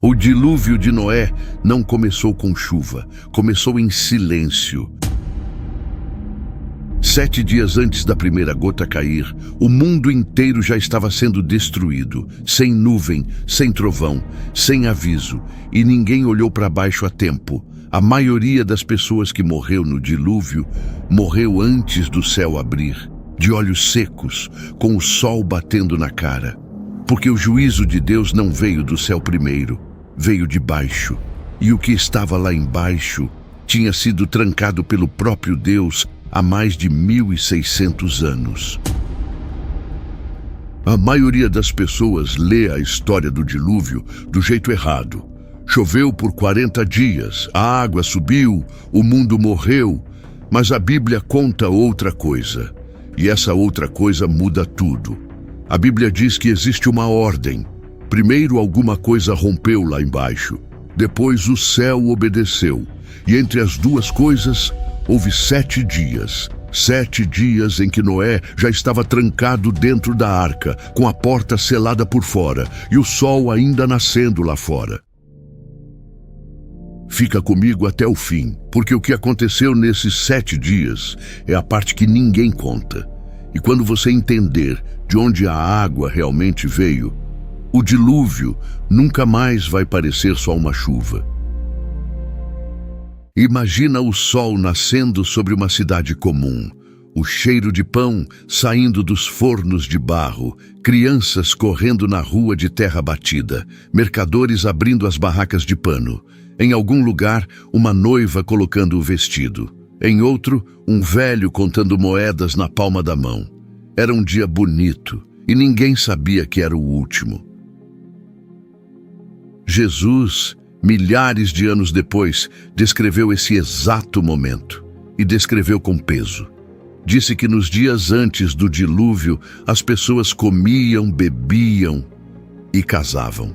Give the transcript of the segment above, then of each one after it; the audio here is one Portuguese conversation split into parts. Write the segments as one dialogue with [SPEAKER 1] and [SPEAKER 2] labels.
[SPEAKER 1] O dilúvio de Noé não começou com chuva, começou em silêncio. 7 dias antes da primeira gota cair, o mundo inteiro já estava sendo destruído, sem nuvem, sem trovão, sem aviso, e ninguém olhou para baixo a tempo. A maioria das pessoas que morreu no dilúvio morreu antes do céu abrir, de olhos secos, com o sol batendo na cara. Porque o juízo de Deus não veio do céu primeiro, veio de baixo, e o que estava lá embaixo tinha sido trancado pelo próprio Deus há mais de 1.600 anos. A maioria das pessoas lê a história do dilúvio do jeito errado. Choveu por 40 dias, a água subiu, o mundo morreu, mas a Bíblia conta outra coisa, e essa outra coisa muda tudo. A Bíblia diz que existe uma ordem. Primeiro alguma coisa rompeu lá embaixo, depois o céu obedeceu, e entre as duas coisas houve 7 dias. 7 dias em que Noé já estava trancado dentro da arca, com a porta selada por fora, e o sol ainda nascendo lá fora. Fica comigo até o fim, porque o que aconteceu nesses 7 dias é a parte que ninguém conta. E quando você entender de onde a água realmente veio, o dilúvio nunca mais vai parecer só uma chuva. Imagina o sol nascendo sobre uma cidade comum, o cheiro de pão saindo dos fornos de barro, crianças correndo na rua de terra batida, mercadores abrindo as barracas de pano. Em algum lugar, uma noiva colocando o vestido. Em outro, um velho contando moedas na palma da mão. Era um dia bonito e ninguém sabia que era o último. Jesus, milhares de anos depois, descreveu esse exato momento e descreveu com peso. Disse que nos dias antes do dilúvio, as pessoas comiam, bebiam e casavam.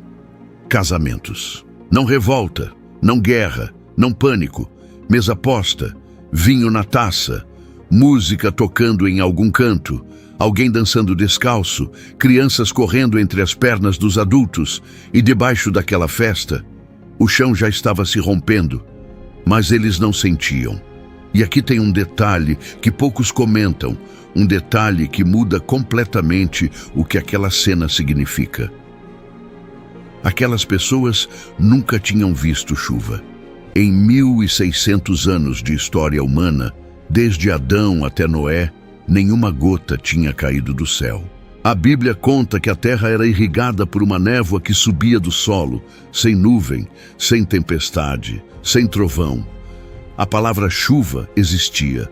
[SPEAKER 1] Casamentos. Não revolta, não guerra, não pânico, mesa posta, vinho na taça, música tocando em algum canto, alguém dançando descalço, crianças correndo entre as pernas dos adultos, e debaixo daquela festa, o chão já estava se rompendo, mas eles não sentiam. E aqui tem um detalhe que poucos comentam, um detalhe que muda completamente o que aquela cena significa. Aquelas pessoas nunca tinham visto chuva. Em 1.600 anos de história humana, desde Adão até Noé, nenhuma gota tinha caído do céu. A Bíblia conta que a terra era irrigada por uma névoa que subia do solo, sem nuvem, sem tempestade, sem trovão. A palavra chuva existia,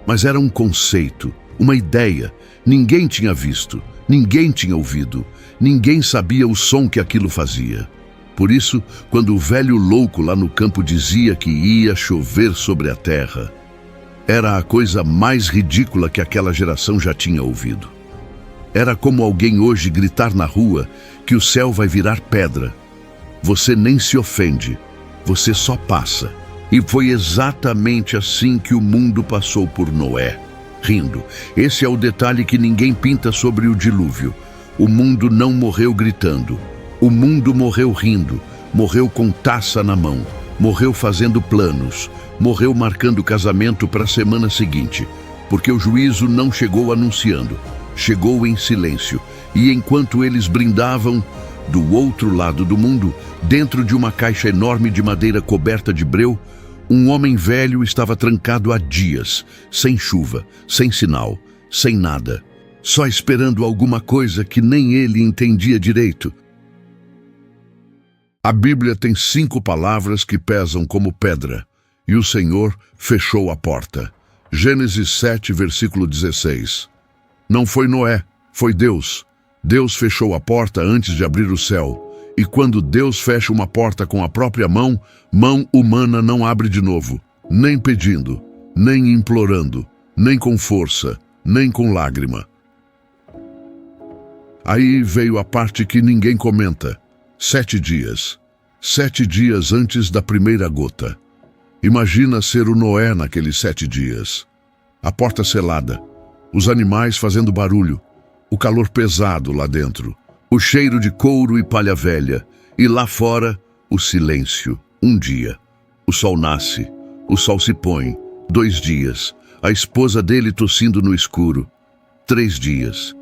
[SPEAKER 1] mas era um conceito, uma ideia. Ninguém tinha visto, ninguém tinha ouvido, ninguém sabia o som que aquilo fazia. Por isso, quando o velho louco lá no campo dizia que ia chover sobre a terra, era a coisa mais ridícula que aquela geração já tinha ouvido. Era como alguém hoje gritar na rua que o céu vai virar pedra. Você nem se ofende, você só passa. E foi exatamente assim que o mundo passou por Noé, rindo. Esse é o detalhe que ninguém pinta sobre o dilúvio. O mundo não morreu gritando. O mundo morreu rindo, morreu com taça na mão, morreu fazendo planos, morreu marcando casamento para a semana seguinte, porque o juízo não chegou anunciando, chegou em silêncio. E enquanto eles brindavam, do outro lado do mundo, dentro de uma caixa enorme de madeira coberta de breu, um homem velho estava trancado há dias, sem chuva, sem sinal, sem nada, só esperando alguma coisa que nem ele entendia direito. A Bíblia tem 5 palavras que pesam como pedra, e o Senhor fechou a porta. Gênesis 7, versículo 16. Não foi Noé, foi Deus. Deus fechou a porta antes de abrir o céu. E quando Deus fecha uma porta com a própria mão, mão humana não abre de novo, nem pedindo, nem implorando, nem com força, nem com lágrima. Aí veio a parte que ninguém comenta. 7 dias. 7 dias antes da primeira gota. Imagina ser o Noé naqueles 7 dias. A porta selada, os animais fazendo barulho, o calor pesado lá dentro, o cheiro de couro e palha velha, e lá fora, O silêncio. Um dia. O sol nasce. O sol se põe. 2 dias. A esposa dele tossindo no escuro. 3 dias.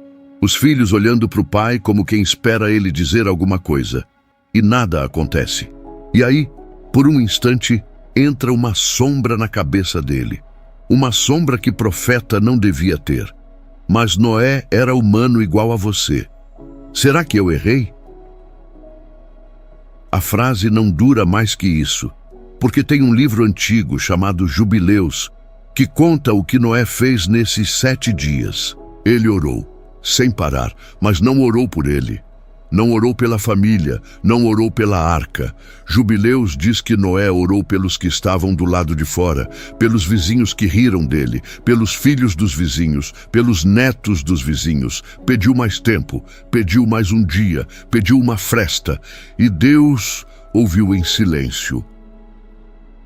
[SPEAKER 1] Os filhos olhando para o pai como quem espera ele dizer alguma coisa. E nada acontece. E aí, por um instante, entra uma sombra na cabeça dele. Uma sombra que profeta não devia ter. Mas Noé era humano igual a você. Será que eu errei? A frase não dura mais que isso, porque tem um livro antigo chamado Jubileus, que conta o que Noé fez nesses 7 dias. Ele orou, sem parar, mas não orou por ele. Não orou pela família, não orou pela arca. Jubileus diz que Noé orou pelos que estavam do lado de fora, pelos vizinhos que riram dele, pelos filhos dos vizinhos, pelos netos dos vizinhos. Pediu mais tempo, pediu mais um dia, pediu uma fresta. E Deus ouviu em silêncio.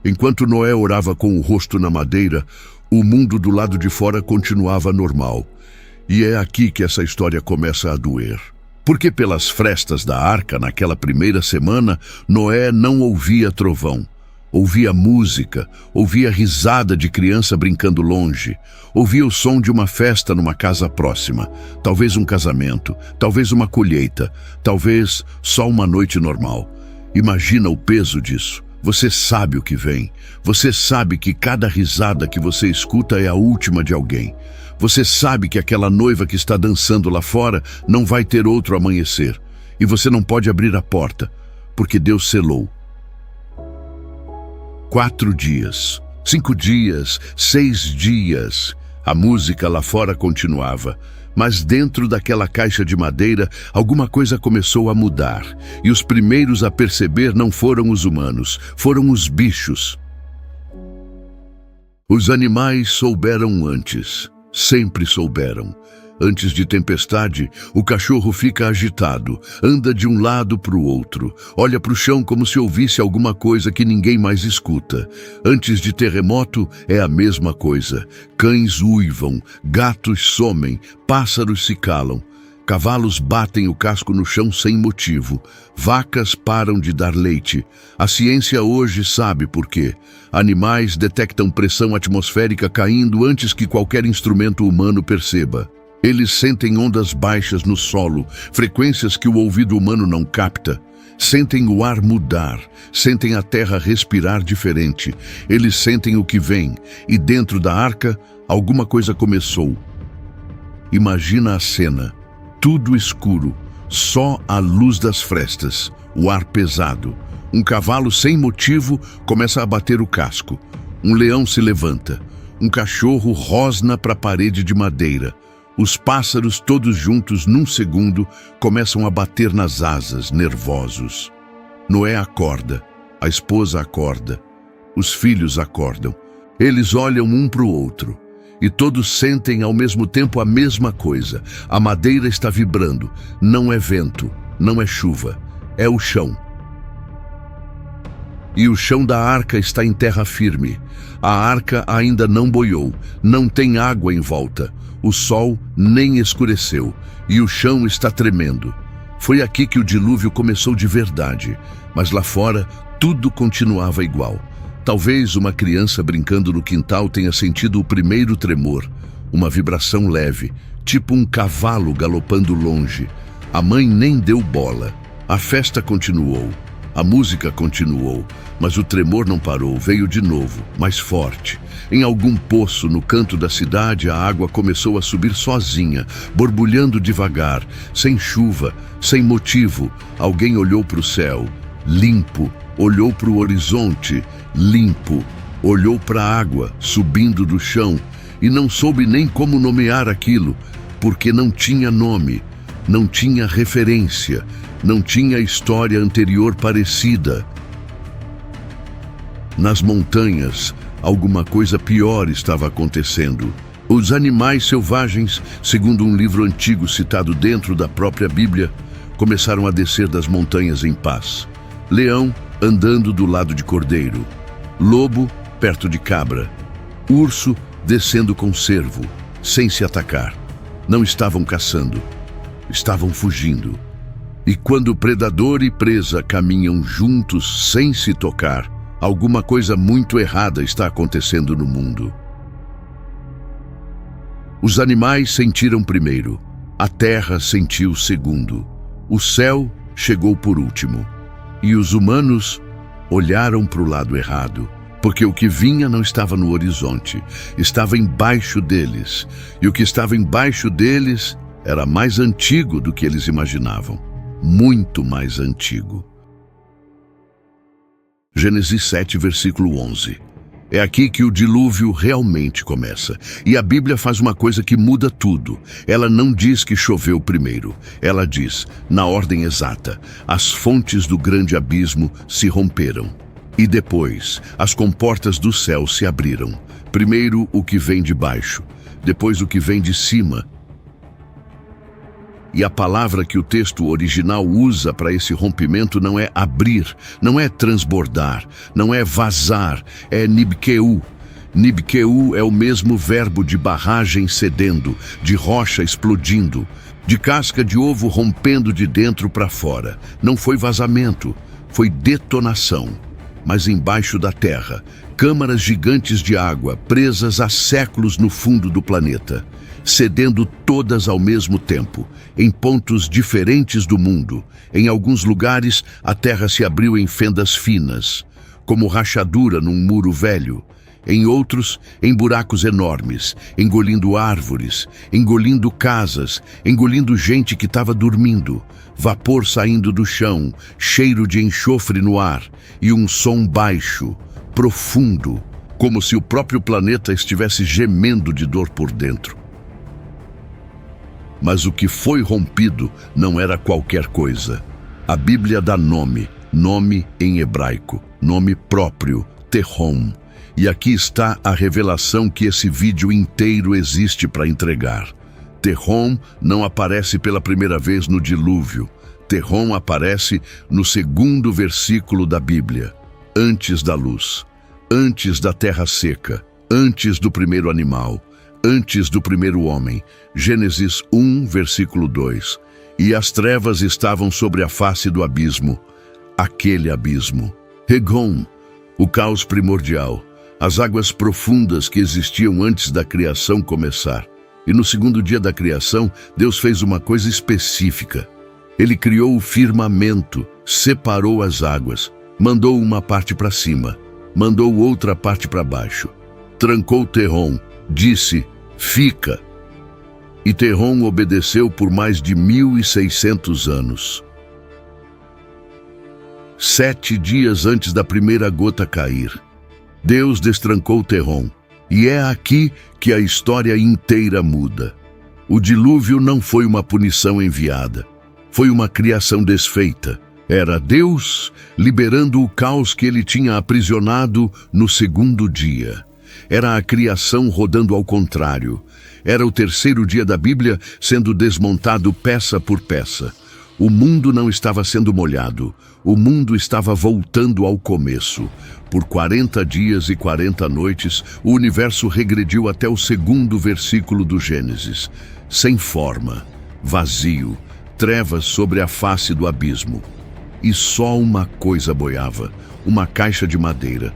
[SPEAKER 1] Enquanto Noé orava com o rosto na madeira, o mundo do lado de fora continuava normal. E é aqui que essa história começa a doer. Porque pelas frestas da arca, naquela primeira semana, Noé não ouvia trovão. Ouvia música, ouvia risada de criança brincando longe, ouvia o som de uma festa numa casa próxima, talvez um casamento, talvez uma colheita, talvez só uma noite normal. Imagina o peso disso. Você sabe o que vem. Você sabe que cada risada que você escuta é a última de alguém. Você sabe que aquela noiva que está dançando lá fora não vai ter outro amanhecer. E você não pode abrir a porta, porque Deus selou. 4 dias, 5 dias, 6 dias. A música lá fora continuava. Mas dentro daquela caixa de madeira, alguma coisa começou a mudar. E os primeiros a perceber não foram os humanos, foram os bichos. Os animais souberam antes. Sempre souberam. Antes de tempestade, o cachorro fica agitado, anda de um lado para o outro, olha para o chão como se ouvisse alguma coisa que ninguém mais escuta. Antes de terremoto, é a mesma coisa. Cães uivam, gatos somem, pássaros se calam. Cavalos batem o casco no chão sem motivo. Vacas param de dar leite. A ciência hoje sabe por quê. Animais detectam pressão atmosférica caindo antes que qualquer instrumento humano perceba. Eles sentem ondas baixas no solo, frequências que o ouvido humano não capta. Sentem o ar mudar, sentem a terra respirar diferente. Eles sentem o que vem, e dentro da arca, alguma coisa começou. Imagina a cena. Tudo escuro, só a luz das frestas, o ar pesado. Um cavalo sem motivo começa a bater o casco. Um leão se levanta. Um cachorro rosna para a parede de madeira. Os pássaros, todos juntos, num segundo, começam a bater nas asas, nervosos. Noé acorda, a esposa acorda, os filhos acordam. Eles olham um para o outro. E todos sentem ao mesmo tempo a mesma coisa. A madeira está vibrando. Não é vento, não é chuva, é o chão. E o chão da arca está em terra firme. A arca ainda não boiou, não tem água em volta. O sol nem escureceu, e o chão está tremendo. Foi aqui que o dilúvio começou de verdade, mas lá fora tudo continuava igual. Talvez uma criança brincando no quintal tenha sentido o primeiro tremor, uma vibração leve, tipo um cavalo galopando longe. A mãe nem deu bola. A festa continuou, a música continuou, mas o tremor não parou, veio de novo, mais forte. Em algum poço no canto da cidade, a água começou a subir sozinha, borbulhando devagar, sem chuva, sem motivo. Alguém olhou para o céu, limpo, olhou para o horizonte, limpo, olhou para a água, subindo do chão, e não soube nem como nomear aquilo, porque não tinha nome, não tinha referência, não tinha história anterior parecida. Nas montanhas, alguma coisa pior estava acontecendo. Os animais selvagens, segundo um livro antigo citado dentro da própria Bíblia, começaram a descer das montanhas em paz. Leão andando do lado de cordeiro, lobo perto de cabra, urso descendo com cervo, sem se atacar. Não estavam caçando, estavam fugindo. E quando predador e presa caminham juntos sem se tocar, alguma coisa muito errada está acontecendo no mundo. Os animais sentiram primeiro, a terra sentiu segundo, o céu chegou por último, e os humanos olharam para o lado errado, porque o que vinha não estava no horizonte, estava embaixo deles, e o que estava embaixo deles era mais antigo do que eles imaginavam, muito mais antigo. Gênesis 7, versículo 11. É aqui que o dilúvio realmente começa. E a Bíblia faz uma coisa que muda tudo. Ela não diz que choveu primeiro. Ela diz, na ordem exata, as fontes do grande abismo se romperam. E depois, as comportas do céu se abriram. Primeiro o que vem de baixo, depois o que vem de cima. E a palavra que o texto original usa para esse rompimento não é abrir, não é transbordar, não é vazar, é nibkeu. Nibkeu é o mesmo verbo de barragem cedendo, de rocha explodindo, de casca de ovo rompendo de dentro para fora. Não foi vazamento, foi detonação. Mas embaixo da terra, câmaras gigantes de água presas há séculos no fundo do planeta, cedendo todas ao mesmo tempo, em pontos diferentes do mundo. Em alguns lugares, a terra se abriu em fendas finas, como rachadura num muro velho. Em outros, em buracos enormes, engolindo árvores, engolindo casas, engolindo gente que estava dormindo, vapor saindo do chão, cheiro de enxofre no ar e um som baixo, profundo, como se o próprio planeta estivesse gemendo de dor por dentro. Mas o que foi rompido não era qualquer coisa. A Bíblia dá nome em hebraico, nome próprio, Tehom. E aqui está a revelação que esse vídeo inteiro existe para entregar. Tehom não aparece pela primeira vez no dilúvio. Tehom aparece no segundo versículo da Bíblia, antes da luz, antes da terra seca, antes do primeiro animal, antes do primeiro homem. Gênesis 1, versículo 2. E as trevas estavam sobre a face do abismo, aquele abismo. Regom, o caos primordial, as águas profundas que existiam antes da criação começar. E no segundo dia da criação, Deus fez uma coisa específica. Ele criou o firmamento, separou as águas, mandou uma parte para cima, mandou outra parte para baixo, trancou Tehom, disse, fica. E Tehom obedeceu por mais de 1.600 anos. 7 dias antes da primeira gota cair, Deus destrancou Tehom. E é aqui que a história inteira muda. O dilúvio não foi uma punição enviada, foi uma criação desfeita. Era Deus liberando o caos que ele tinha aprisionado no segundo dia. Era a criação rodando ao contrário. Era o terceiro dia da Bíblia sendo desmontado peça por peça. O mundo não estava sendo molhado. O mundo estava voltando ao começo. Por 40 dias e 40 noites, o universo regrediu até o segundo versículo do Gênesis. Sem forma, vazio, trevas sobre a face do abismo. E só uma coisa boiava, uma caixa de madeira.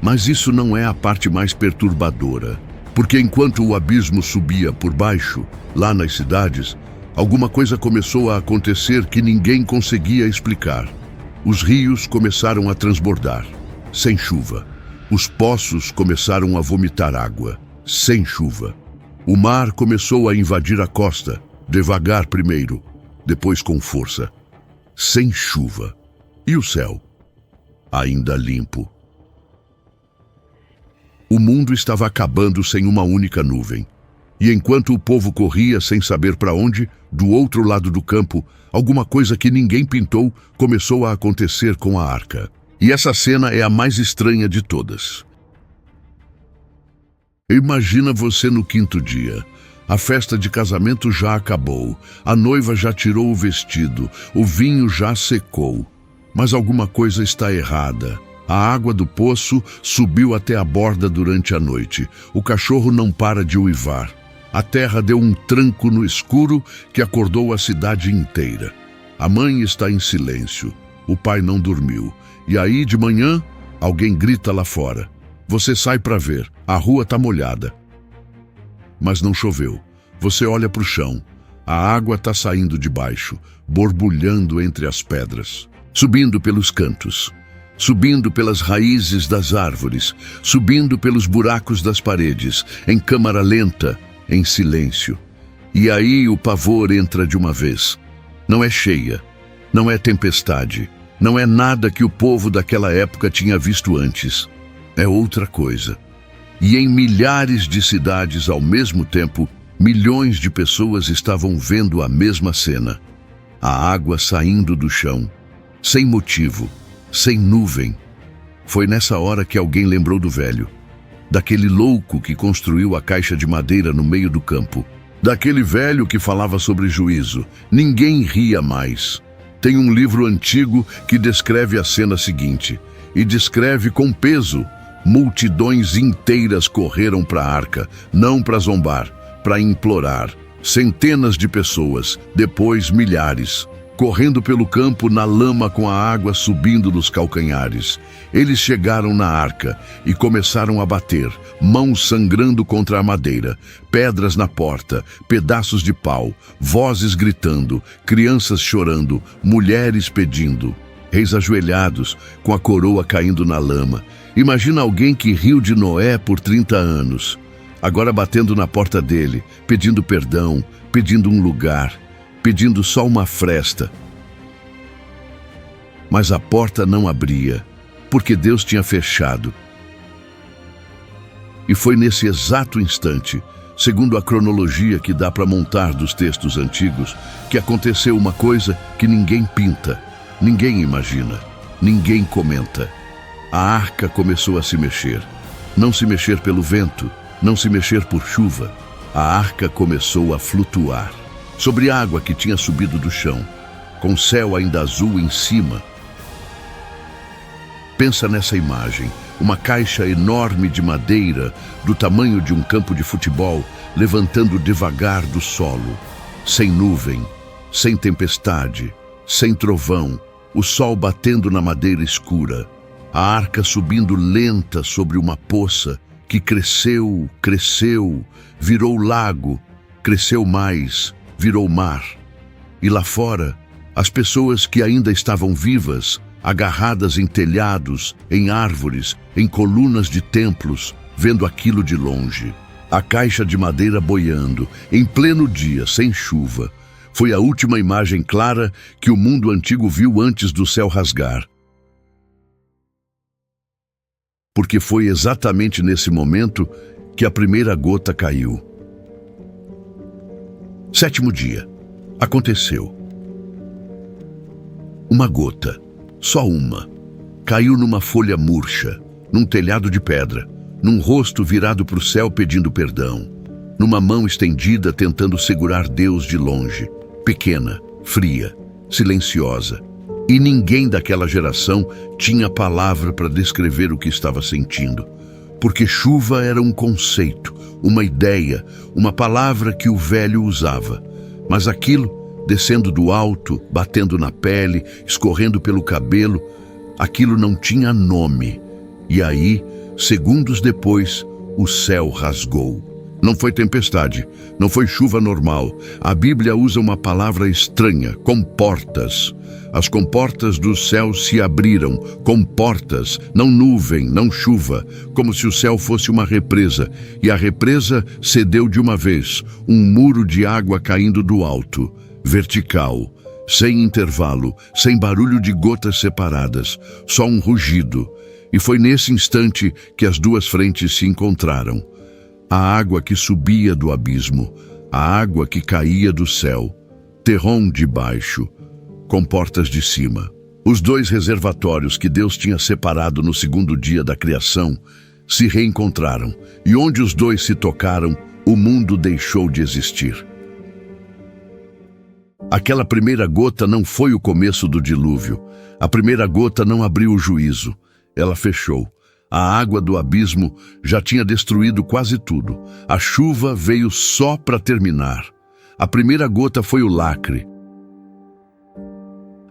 [SPEAKER 1] Mas isso não é a parte mais perturbadora, porque enquanto o abismo subia por baixo, lá nas cidades, alguma coisa começou a acontecer que ninguém conseguia explicar. Os rios começaram a transbordar, sem chuva. Os poços começaram a vomitar água, sem chuva. O mar começou a invadir a costa, devagar primeiro, depois com força, sem chuva. E o céu, ainda limpo. O mundo estava acabando sem uma única nuvem. E enquanto o povo corria sem saber para onde, do outro lado do campo, alguma coisa que ninguém pintou começou a acontecer com a arca. E essa cena é a mais estranha de todas. Imagina você no quinto dia. A festa de casamento já acabou, a noiva já tirou o vestido, o vinho já secou. Mas alguma coisa está errada. A água do poço subiu até a borda durante a noite. O cachorro não para de uivar. A terra deu um tranco no escuro que acordou a cidade inteira. A mãe está em silêncio. O pai não dormiu. E aí, de manhã, alguém grita lá fora. Você sai para ver. A rua está molhada. Mas não choveu. Você olha para o chão. A água está saindo de baixo, borbulhando entre as pedras, subindo pelos cantos, subindo pelas raízes das árvores, subindo pelos buracos das paredes, em câmara lenta, em silêncio. E aí o pavor entra de uma vez. Não é cheia, não é tempestade, não é nada que o povo daquela época tinha visto antes. É outra coisa. E em milhares de cidades ao mesmo tempo, milhões de pessoas estavam vendo a mesma cena. A água saindo do chão, sem motivo, sem nuvem. Foi nessa hora que alguém lembrou do velho, daquele louco que construiu a caixa de madeira no meio do campo, daquele velho que falava sobre juízo. Ninguém ria mais. Tem um livro antigo que descreve a cena seguinte, e descreve com peso. Multidões inteiras correram para a arca, não para zombar, para implorar. Centenas de pessoas, depois milhares, correndo pelo campo na lama com a água subindo nos calcanhares. Eles chegaram na arca e começaram a bater, mãos sangrando contra a madeira, pedras na porta, pedaços de pau, vozes gritando, crianças chorando, mulheres pedindo. Reis ajoelhados, com a coroa caindo na lama. Imagina alguém que riu de Noé por 30 anos. Agora batendo na porta dele, pedindo perdão, pedindo um lugar, pedindo só uma fresta. Mas a porta não abria, porque Deus tinha fechado. E foi nesse exato instante, segundo a cronologia que dá para montar dos textos antigos, que aconteceu uma coisa que ninguém pinta, ninguém imagina, ninguém comenta. A arca começou a se mexer. Não se mexer pelo vento, não se mexer por chuva. A arca começou a flutuar sobre água que tinha subido do chão, com o céu ainda azul em cima. Pensa nessa imagem, uma caixa enorme de madeira, do tamanho de um campo de futebol, levantando devagar do solo, sem nuvem, sem tempestade, sem trovão, o sol batendo na madeira escura, a arca subindo lenta sobre uma poça que cresceu, cresceu, virou lago, cresceu mais, virou mar. E lá fora, as pessoas que ainda estavam vivas, agarradas em telhados, em árvores, em colunas de templos, vendo aquilo de longe. A caixa de madeira boiando, em pleno dia, sem chuva. Foi a última imagem clara que o mundo antigo viu antes do céu rasgar. Porque foi exatamente nesse momento que a primeira gota caiu. 7º dia. Aconteceu. Uma gota, só uma, caiu numa folha murcha, num telhado de pedra, num rosto virado para o céu pedindo perdão, numa mão estendida tentando segurar Deus de longe, pequena, fria, silenciosa. E ninguém daquela geração tinha palavra para descrever o que estava sentindo, porque chuva era um conceito, uma ideia, uma palavra que o velho usava. Mas aquilo, descendo do alto, batendo na pele, escorrendo pelo cabelo, aquilo não tinha nome. E aí, segundos depois, o céu rasgou. Não foi tempestade, não foi chuva normal. A Bíblia usa uma palavra estranha, comportas. As comportas do céu se abriram, comportas, não nuvem, não chuva, como se o céu fosse uma represa, e a represa cedeu de uma vez, um muro de água caindo do alto, vertical, sem intervalo, sem barulho de gotas separadas, só um rugido. E foi nesse instante que as duas frentes se encontraram. A água que subia do abismo, a água que caía do céu, terrom de baixo, comportas de cima. Os dois reservatórios que Deus tinha separado no 2º dia da criação se reencontraram, e onde os dois se tocaram, o mundo deixou de existir. Aquela primeira gota não foi o começo do dilúvio. A primeira gota não abriu o juízo. Ela fechou. A água do abismo já tinha destruído quase tudo. A chuva veio só para terminar. A primeira gota foi o lacre.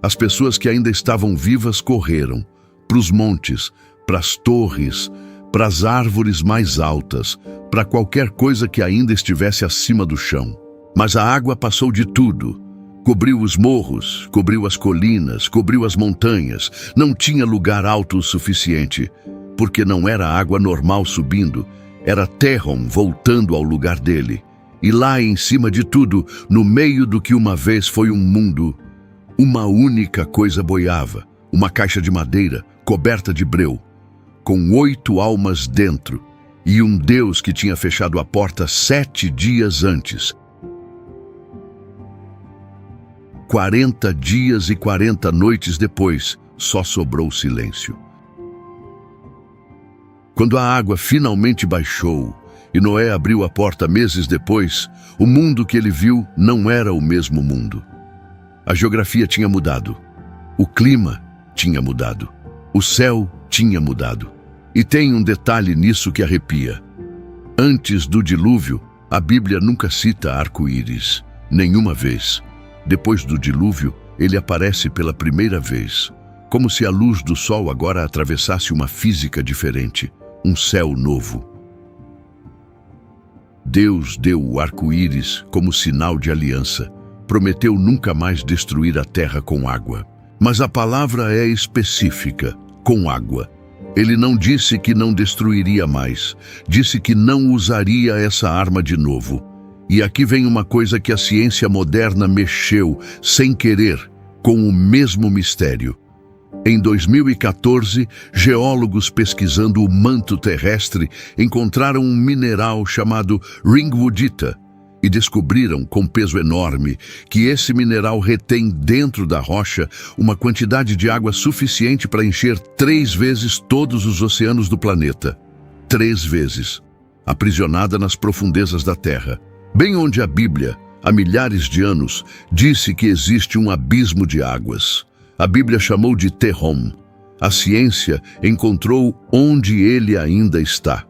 [SPEAKER 1] As pessoas que ainda estavam vivas correram para os montes, para as torres, para as árvores mais altas, para qualquer coisa que ainda estivesse acima do chão. Mas a água passou de tudo. Cobriu os morros, cobriu as colinas, cobriu as montanhas. Não tinha lugar alto o suficiente, porque não era água normal subindo, era Tehom voltando ao lugar dele. E lá em cima de tudo, no meio do que uma vez foi um mundo, uma única coisa boiava, uma caixa de madeira coberta de breu, com 8 almas dentro, e um Deus que tinha fechado a porta 7 dias antes. 40 dias e 40 noites depois, só sobrou silêncio. Quando a água finalmente baixou e Noé abriu a porta meses depois, o mundo que ele viu não era o mesmo mundo. A geografia tinha mudado, o clima tinha mudado, o céu tinha mudado. E tem um detalhe nisso que arrepia. Antes do dilúvio, a Bíblia nunca cita arco-íris, nenhuma vez. Depois do dilúvio, ele aparece pela primeira vez, como se a luz do sol agora atravessasse uma física diferente, um céu novo. Deus deu o arco-íris como sinal de aliança, prometeu nunca mais destruir a terra com água. Mas a palavra é específica, com água. Ele não disse que não destruiria mais, disse que não usaria essa arma de novo. E aqui vem uma coisa que a ciência moderna mexeu, sem querer, com o mesmo mistério. Em 2014, geólogos pesquisando o manto terrestre encontraram um mineral chamado ringwoodita e descobriram, com peso enorme, que esse mineral retém dentro da rocha uma quantidade de água suficiente para encher 3 vezes todos os oceanos do planeta. 3 vezes. Aprisionada nas profundezas da Terra. Bem onde a Bíblia, há milhares de anos, disse que existe um abismo de águas. A Bíblia chamou de Tehom. A ciência encontrou onde ele ainda está.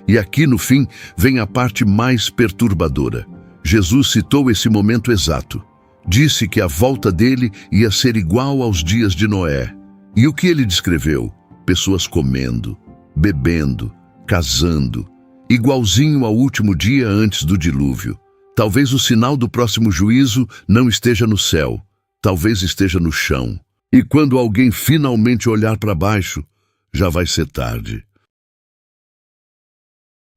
[SPEAKER 1] E aqui, no fim, vem a parte mais perturbadora. Jesus citou esse momento exato. Disse que a volta dele ia ser igual aos dias de Noé. E o que ele descreveu? Pessoas comendo, bebendo, casando, igualzinho ao último dia antes do dilúvio. Talvez o sinal do próximo juízo não esteja no céu, talvez esteja no chão. E quando alguém finalmente olhar para baixo, já vai ser tarde.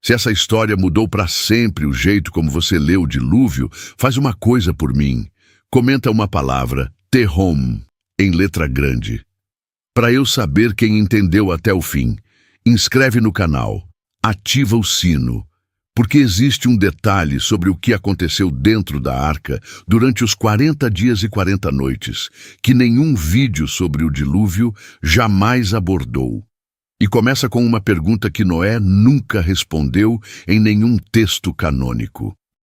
[SPEAKER 1] Se essa história mudou para sempre o jeito como você lê o dilúvio, faz uma coisa por mim. Comenta uma palavra, Tehom, em letra grande. Para eu saber quem entendeu até o fim, inscreve no canal, ativa o sino, porque existe um detalhe sobre o que aconteceu dentro da arca durante os 40 dias e 40 noites, que nenhum vídeo sobre o dilúvio jamais abordou. E começa com uma pergunta que Noé nunca respondeu em nenhum texto canônico.